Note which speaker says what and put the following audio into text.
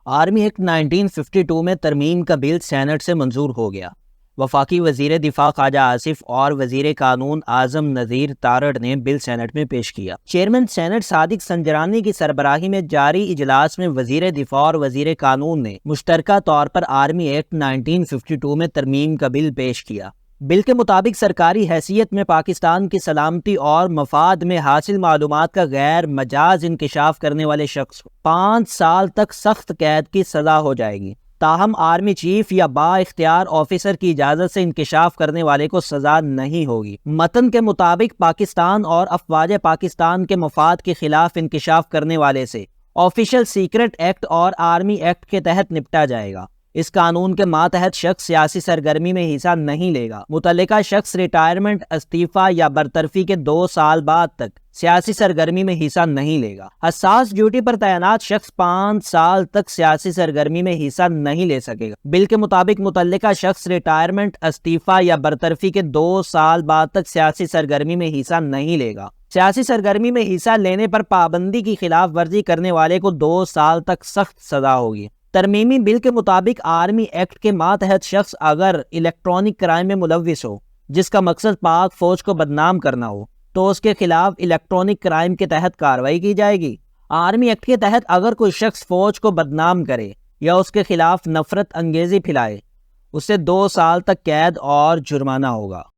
Speaker 1: Army act 1952 میں ترمیم کا بل سینٹ سے منظور ہو گیا۔ وفاقی وزیر دفاع خواجہ آصف اور وزیر قانون اعظم نذیر تارڑ نے بل سینٹ میں پیش کیا۔ چیئرمین سینٹ صادق سنجرانی کی سربراہی میں جاری اجلاس میں وزیر دفاع اور وزیر قانون نے مشترکہ طور پر آرمی ایکٹ 1952 میں ترمیم کا بل پیش کیا۔ بل کے مطابق سرکاری حیثیت میں پاکستان کی سلامتی اور مفاد میں حاصل معلومات کا غیر مجاز انکشاف کرنے والے شخص کو 5 سال تک سخت قید کی سزا ہو جائے گی۔ تاہم آرمی چیف یا با اختیار آفیسر کی اجازت سے انکشاف کرنے والے کو سزا نہیں ہوگی۔ متن کے مطابق پاکستان اور افواج پاکستان کے مفاد کے خلاف انکشاف کرنے والے سے آفیشل سیکرٹ ایکٹ اور آرمی ایکٹ کے تحت نپٹا جائے گا۔ اس قانون کے ماتحت شخص سیاسی سرگرمی میں حصہ نہیں لے گا۔ متعلقہ شخص ریٹائرمنٹ، استعفیٰ یا برطرفی کے 2 سال بعد تک سیاسی سرگرمی میں حصہ نہیں لے گا۔ حساس ڈیوٹی پر تعینات شخص 5 سال تک سیاسی سرگرمی میں حصہ نہیں لے سکے گا۔ بل کے مطابق متعلقہ شخص ریٹائرمنٹ، استعفیٰ یا برطرفی کے 2 سال بعد تک سیاسی سرگرمی میں حصہ نہیں لے گا۔ سیاسی سرگرمی میں حصہ لینے پر پابندی کی خلاف ورزی کرنے والے کو 2 سال تک سخت سزا ہوگی۔ ترمیمی بل کے مطابق آرمی ایکٹ کے ماتحت شخص اگر الیکٹرانک کرائم میں ملوث ہو جس کا مقصد پاک فوج کو بدنام کرنا ہو تو اس کے خلاف الیکٹرانک کرائم کے تحت کارروائی کی جائے گی۔ آرمی ایکٹ کے تحت اگر کوئی شخص فوج کو بدنام کرے یا اس کے خلاف نفرت انگیزی پھیلائے، اسے 2 سال تک قید اور جرمانہ ہوگا۔